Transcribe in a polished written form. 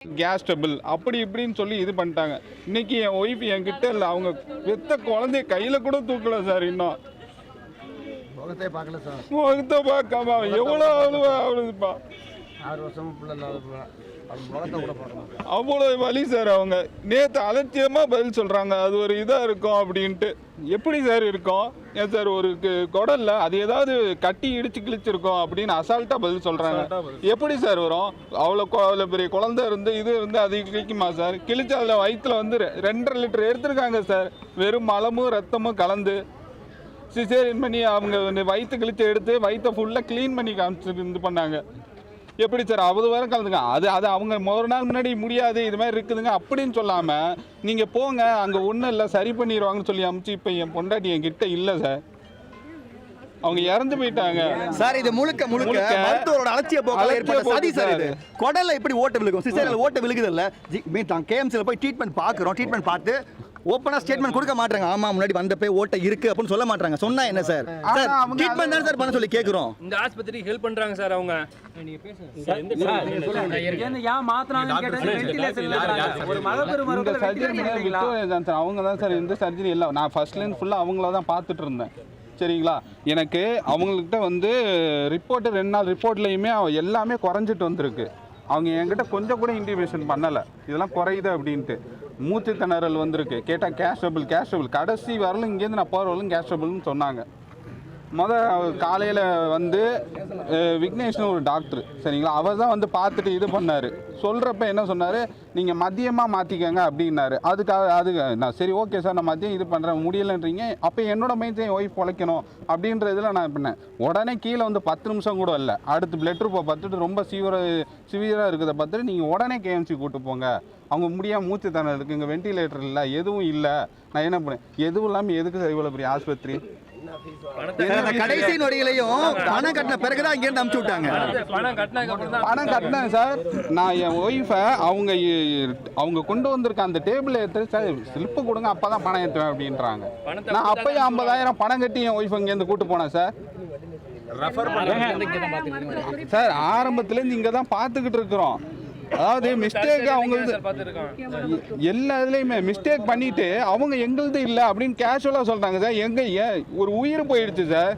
Gas trouble அப்படி இப்படின்னு சொல்லி இது பண்ணிட்டாங்க. இன்னைக்கு என் ஒய்ஃப் என்கிட்ட இல்லை, அவங்க பெத்த குழந்தைய கையில் கூட தூக்கல சார். இன்னும் முகத்தை பார்க்கல சார். முகத்தை பார்க்காம எவ்வளோ அவ்வளோதுப்பா 6 வருஷமும் பிள்ளை இல்லாத முகத்தை கூட பார்க்கணும். அவ்வளோ வலி சார். அவங்க நேற்று அலட்சியமாக பதில் சொல்கிறாங்க, அது ஒரு இதாக இருக்கும் அப்படின்ட்டு. எப்படி சார் இருக்கும்? ஏன் சார் ஒரு குடல்ல அது ஏதாவது கட்டி இடிச்சு கிழிச்சிருக்கோம் அப்படின்னு அசால்ட்டாக பதில் சொல்கிறாங்க. எப்படி சார் வரும்? அவ்வளோ பெரிய குழந்தை இருந்து இது இருந்து அது கிழிக்குமா சார்? கிழிச்சு அதில் வயிற்றில் வந்து 2.5 லிட்டர் எடுத்துருக்காங்க சார். வெறும் மலமும் ரத்தமும் கலந்து சிசேரியன் பண்ணி அவங்க வயிற்று கிழிச்சு எடுத்து வயிற்றை ஃபுல்லாக க்ளீன் பண்ணி காமிச்சு இது பண்ணாங்க. எப்படி சார் அவ்வளோ வேறு கலந்துங்க? அது அவங்க ஒரு நாள் முன்னாடி முடியாது இது மாதிரி இருக்குதுங்க அப்படின்னு சொல்லாமல் நீங்கள் போங்க, அங்கே ஒன்றும் இல்லை சரி பண்ணிடுவாங்கன்னு சொல்லி அமுச்சு. இப்போ என் பொண்டாட்டி என்கிட்ட இல்லை சார், அவங்க இறந்து போயிட்டாங்க சார். இது முழுக்க மருத்துவரோட அலட்சிய போக்கால ஏற்பட்ட சதி சார். இது குடல்ல எப்படி ஓட்ட விழுகும், சிசேரியன்ல ஓட்ட விழுகுது இல்ல. கேஎம்சில போய் ட்ரீட்மெண்ட் பார்க்குறோம், ட்ரீட்மெண்ட் பார்த்து ஓப்பனா ஸ்டேட்மெண்ட் கொடுக்க மாட்டாங்க. ஆமா முன்னாடி வந்தப்பே ஓட்ட இருக்கு அப்படின்னு சொல்ல மாட்டாங்க. சொன்னா என்ன சார்? சார் ட்ரீட்மெண்ட் தான் சார் பண்ண சொல்லி கேக்குறோம். இந்த ஆஸ்பத்திரிக்கு ஹெல்ப் பண்றாங்க சார் அவங்க. நீங்க பேசுங்க சார். ஏன் மாத்துறாங்க கேட்டா வென்டிலேஷன் இல்ல. ஒரு மகப்பேறு மருத்துவ சர்ஜரி அவங்க தான் சார். இந்த சர்ஜரி எல்லாம் நான் ஃபர்ஸ்ட்லேருந்து ஃபுல்லாக அவங்கள தான் பார்த்துட்டு இருந்தேன். சரிங்களா? எனக்கு அவங்கக்கிட்ட வந்து ரிப்போர்ட்டு 2 நாள் ரிப்போர்ட்லேயுமே எல்லாமே குறைஞ்சிட்டு வந்திருக்கு. அவங்க என்கிட்ட கொஞ்சம் கூட இன்டிமேஷன் பண்ணலை இதெல்லாம் குறையுது அப்படின்ட்டு. மூச்சு திணறல் வந்திருக்கு. கேட்டால் கேஷ் ட்ரபிள் கடைசி வரலும் இங்கேருந்து நான் போகிற வரலும் கேஷ் ட்ரபிள்னு சொன்னாங்க. காலையில் வந்து விக்னேஷ்னு ஒரு டாக்டர் சரிங்களா, அவர் தான் வந்து பார்த்துட்டு இது பண்ணார். சொல்கிறப்ப என்ன சொன்னார், நீங்கள் மதியமாக மாற்றிக்கங்க அப்படின்னாரு. அதுக்கு நான் சரி ஓகே சார் நான் மதியம் இது பண்ணுறேன் முடியலைன்றீங்க. அப்போ என்னோட மைண்ட் என் ஒய்ஃப் பொழைக்கணும் அப்படின்றதில் நான் பண்ணேன். உடனே கீழே வந்து 10 நிமிஷம் கூட இல்லை, அடுத்து பிளட் ரிப்போர்ட் பார்த்துட்டு ரொம்ப சிவியராக இருக்கிறத பார்த்துட்டு நீங்கள் உடனே கேஎம்சி கூப்பிட்டு போங்க, அவங்க முடியாமல் மூச்சு தானே இருக்குது, இங்கே வென்டிலேட்டர் இல்லை எதுவும் இல்லை. நான் என்ன பண்ணேன், எதுவும் இல்லாமல் எதுக்கு சார் இவ்வளோ பெரிய ஆஸ்பத்திரி? கடைசி நொடிகளையும் பணம் கட்டின பிறகுதான் இங்க இருந்து அனுப்பிச்சு விட்டாங்க. பணம் கட்டினேன் சார். நான் என் ஒய்ஃபை அவங்க கொண்டு வந்திருக்க அந்த டேபிள் எடுத்து சார் ஸ்லிப்பு கொடுங்க அப்பதான் பணம் ஏற்றுவேன் அப்படின்றாங்க. நான் அப்பயும் 50,000 பணம் கட்டி என் ஒய்ஃப் இங்கேருந்து கூட்டு போனேன் சார். சார் ஆரம்பத்துலேருந்து இங்கே தான் பார்த்துக்கிட்டு இருக்கிறோம். அதாவது மிஸ்டேக் அவங்களுக்கு எல்லா இதுலேயுமே மிஸ்டேக் பண்ணிட்டு அவங்க எங்களுது இல்லை அப்படின்னு கேஷுவலாக சொல்கிறாங்க சார். ஒரு உயிர் போயிடுச்சு சார்.